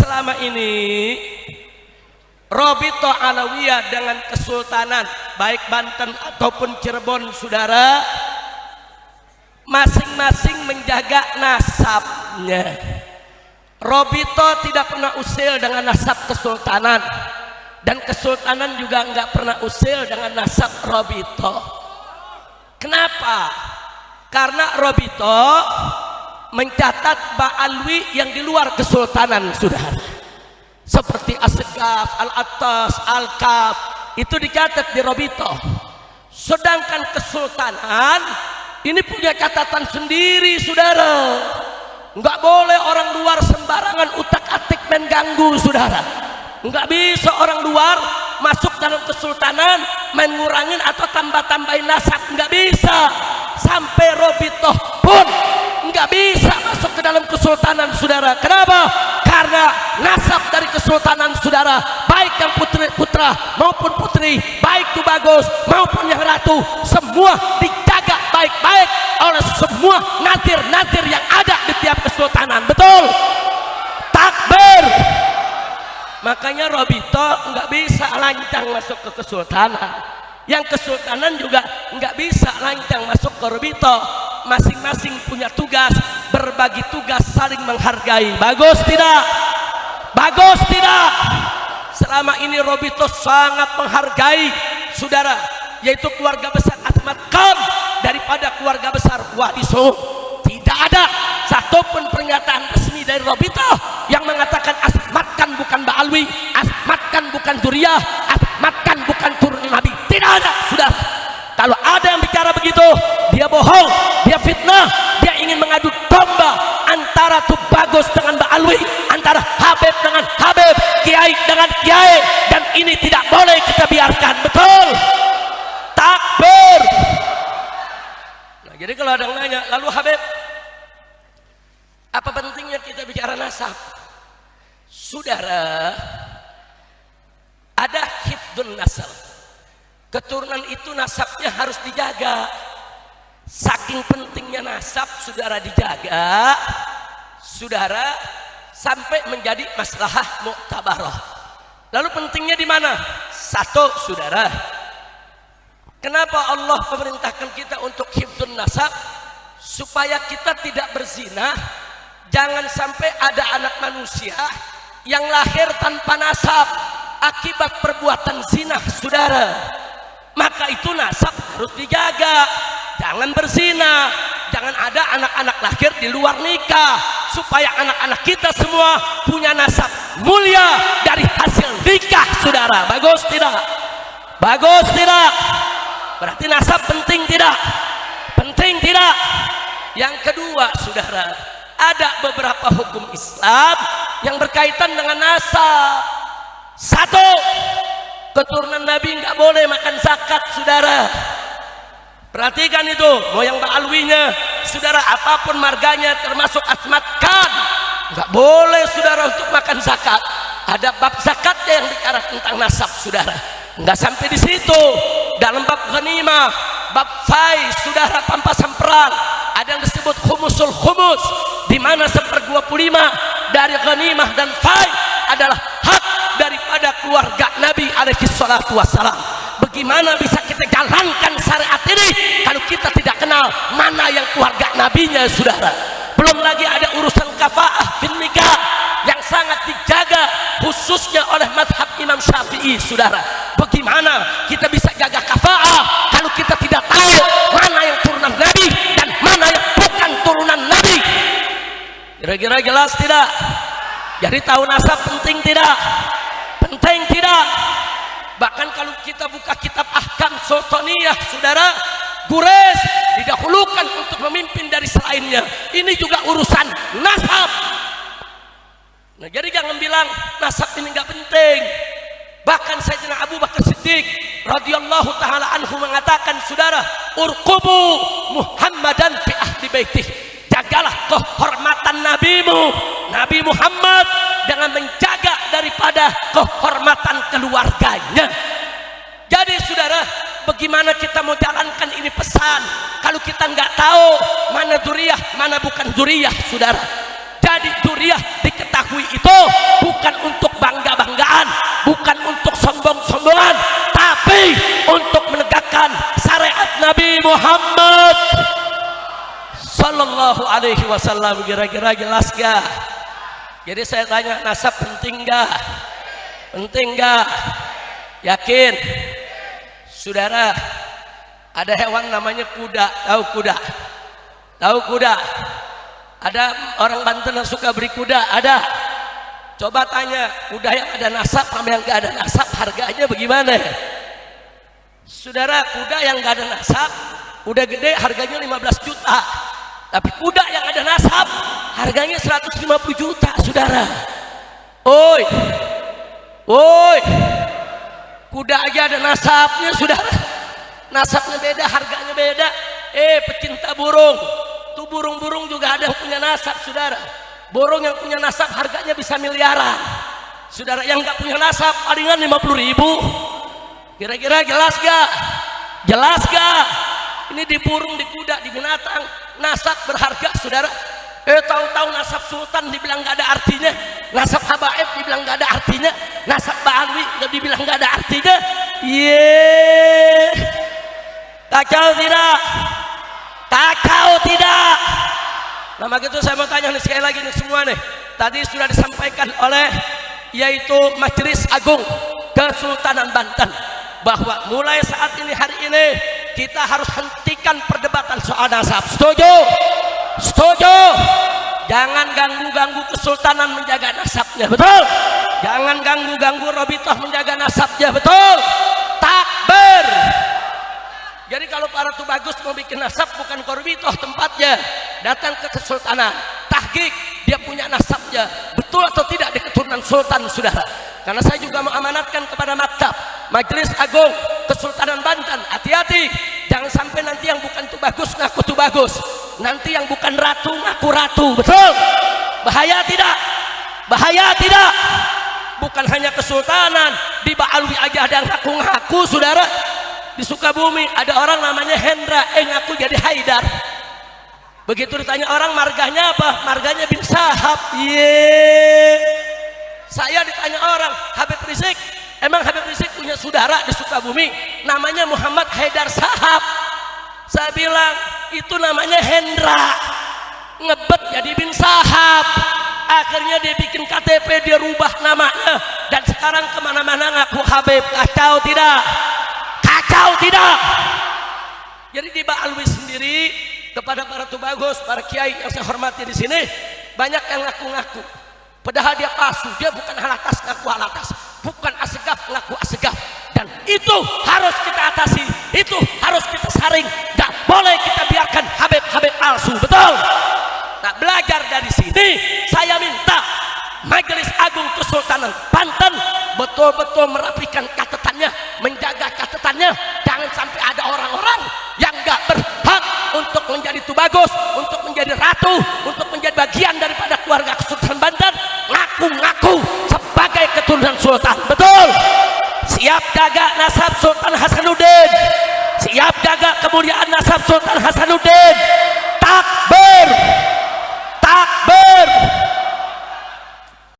selama ini Robito Alawiyah dengan Kesultanan baik Banten ataupun Cirebon, saudara, masing-masing menjaga nasabnya. Robito tidak pernah usil dengan nasab Kesultanan, dan Kesultanan juga nggak pernah usil dengan nasab Robito. Kenapa? Karena Robito mencatat Ba'alwi yang di luar Kesultanan, saudara, seperti Asgaf, Al-Attas, Al-Kaf, itu dicatat di Robito. Sedangkan Kesultanan ini punya catatan sendiri, saudara. Nggak boleh orang luar sembarangan utak-atik main ganggu, saudara. Nggak bisa orang luar masuk dalam Kesultanan main ngurangin atau tambah-tambahin nasab, nggak bisa. Sampai Robito pun nggak bisa masuk ke dalam Kesultanan, saudara. Kenapa? Karena nasab dari Kesultanan, saudara, baik yang putra maupun putri, baik itu bagus maupun yang ratu, semua dijaga baik-baik oleh semua nadir-nadir yang ada di tiap Kesultanan. Betul? Takbir. Makanya Robito nggak bisa lancang masuk ke Kesultanan, yang Kesultanan juga nggak bisa lancang masuk ke Robito. Masing-masing punya tugas, berbagi tugas, saling menghargai. Bagus tidak? Bagus tidak? Selama ini Robito sangat menghargai, saudara, yaitu keluarga besar Ahmad Khan daripada keluarga besar Wali Songo. Tidak ada satupun pernyataan resmi dari Robito yang mengatakan Ahmad Khan bukan Ba'alwi, Ahmad Khan bukan Duriyah, Ahmad Khan bukan turun Nabi. Tidak ada, saudara. Kalau ada yang bicara begitu, dia bohong, dia fitnah, dia ingin mengadu domba antara Tubagus dengan Ba'alwi, antara Habib dengan Habib, Kiai dengan Kiai, dan ini tidak boleh kita biarkan. Betul? Takbir. Nah, jadi kalau ada yang nanya, lalu Habib, apa pentingnya kita bicara nasab? Saudara, ada hifdun nasab. Keturunan itu nasabnya harus dijaga. Saking pentingnya nasab, saudara, dijaga, saudara, sampai menjadi maslahah mu'tabarah. Lalu pentingnya di mana? Satu, saudara, kenapa Allah memerintahkan kita untuk hifdzun nasab? Supaya kita tidak berzina. Jangan sampai ada anak manusia yang lahir tanpa nasab akibat perbuatan zina, saudara. Maka itu nasab harus dijaga. Jangan berzina, jangan ada anak-anak lahir di luar nikah, supaya anak-anak kita semua punya nasab mulia dari hasil nikah, saudara. Bagus tidak? Bagus tidak? Berarti nasab penting tidak? Penting tidak? Yang kedua, saudara, ada beberapa hukum Islam yang berkaitan dengan nasab. Satu, keturunan Nabi nggak boleh makan zakat, saudara. Perhatikan itu, moyang Ba'alwinya, saudara, apapun marganya termasuk Ahmad Khan, nggak boleh, saudara, untuk makan zakat. Ada bab zakatnya yang bicara tentang nasab, saudara. Nggak sampai di situ. Dalam bab ghanimah, bab fai, saudara, pampasan perang, ada yang disebut khumusul khumus, di mana 1/25 dari ghanimah dan fai adalah hak daripada keluarga Nabi alaihi salatu wassalam. Bagaimana bisa kita jalankan syariat ini kalau kita tidak kenal mana yang keluarga nabinya, saudara? Belum lagi ada urusan kafaah fil nikah yang sangat dijaga khususnya oleh madhab Imam Syafi'i, saudara. Bagaimana kita bisa jaga kafaah kalau kita tidak tahu mana yang turunan Nabi dan mana yang bukan turunan Nabi? Kira-kira jelas tidak? Jadi tahu nasab penting tidak? Penting tidak? Bahkan kalau kita buka kitab Ahkam Sultaniyah, saudara, Gures didahulukan untuk memimpin dari selainnya. Ini juga urusan nasab. Nah, jadi jangan bilang nasab ini nggak penting. Bahkan Sayyidina Abu Bakar Siddiq radhiyallahu taala anhu mengatakan, saudara, urqubu Muhammadan fi ahli baitih. Jagalah kehormatan nabimu, Nabi Muhammad, dengan menjaga daripada kehormatan keluarganya. Jadi, saudara, bagaimana kita mau jalankan ini pesan kalau kita nggak tahu mana duriyah, mana bukan duriyah, saudara? Jadi duriyah diketahui itu bukan alaihi wasallam. Kira-kira jelas gak? Jadi saya tanya, nasab penting gak? Penting gak? Yakin? Saudara, ada hewan namanya kuda. Tahu kuda? Tahu kuda? Ada orang Banten yang suka beri kuda? Ada? Coba tanya, kuda yang ada nasab sama yang gak ada nasab harganya bagaimana? Saudara, kuda yang gak ada nasab udah gede harganya 15 juta. Tapi kuda yang ada nasab harganya 150 juta, saudara. Oi, oi, kuda aja ada nasabnya, saudara. Nasabnya beda, harganya beda. Pecinta burung, tuh burung-burung juga ada yang punya nasab, saudara. Burung yang punya nasab harganya bisa miliaran. Saudara, yang nggak punya nasab palingan 50.000. Kira-kira jelas gak? Jelas gak? Ini di burung, di kuda, di binatang, nasab berharga, saudara. Tahu-tahu nasab sultan dibilang gak ada artinya, nasab habaib dibilang gak ada artinya, nasab ba'alwi dibilang gak ada artinya. Kacau tidak? Kacau tidak? Nah, begitu saya mau tanya nih sekali lagi nih semua nih. Tadi sudah disampaikan oleh yaitu Majelis Agung Kesultanan Banten bahwa mulai saat ini, hari ini, kita harus hentikan perdebatan soal nasab. Setuju? Setuju? Jangan ganggu-ganggu kesultanan menjaga nasabnya, betul? Jangan ganggu-ganggu Robitoh menjaga nasabnya, betul? Takbir! Jadi kalau para tubagus mau bikin nasab, bukan ke Robitoh tempatnya, datang ke kesultanan, tahqiq dia punya nasabnya, betul atau tidak di keturunan sultan, saudara. Karena saya juga mengamanatkan kepada maktab Majelis Agung Kesultanan Banten, hati-hati, jangan sampai nanti yang bukan tubagus ngaku tubagus, nanti yang bukan ratu ngaku ratu, betul? Bahaya tidak? Bahaya tidak? Bukan hanya kesultanan, di Ba'alwi aja ada yang ngaku-ngaku, saudara. Di Sukabumi ada orang namanya Hendra, ngaku jadi Haidar. Begitu ditanya orang marganya apa, marganya bin Sahab. Saya ditanya orang, Habib Rizik, emang Habib Rizik punya saudara di Sukabumi namanya Muhammad Haidar Sahab? Saya bilang itu namanya Hendra, ngebet jadi bin Sahab. Akhirnya dia bikin KTP, dia rubah namanya, dan sekarang kemana-mana ngaku Habib. Kacau tidak? Kacau tidak? Jadi di Ba'alwi sendiri, kepada para tubagus, para kiai yang saya hormati di sini, banyak yang ngaku-ngaku. Padahal dia palsu, dia bukan halatas ngaku halatas, bukan asegaf ngaku asegaf, dan itu harus kita atasi, itu harus kita saring. Gak boleh kita biarkan Habib-Habib palsu, betul? Nah, belajar dari sini, saya minta Majelis Agung Kesultanan Banten betul-betul merapikan catatannya, menjaga catatannya. Jangan sampai ada orang-orang yang gak berhak untuk menjadi tubagus, untuk menjadi ratu, untuk menjadi bagian daripada keluarga Kesultanan Banten, ngaku-ngaku sebagai keturunan sultan, betul? Siap jaga nasab Sultan Hasanuddin, siap jaga kemuliaan nasab Sultan Hasanuddin.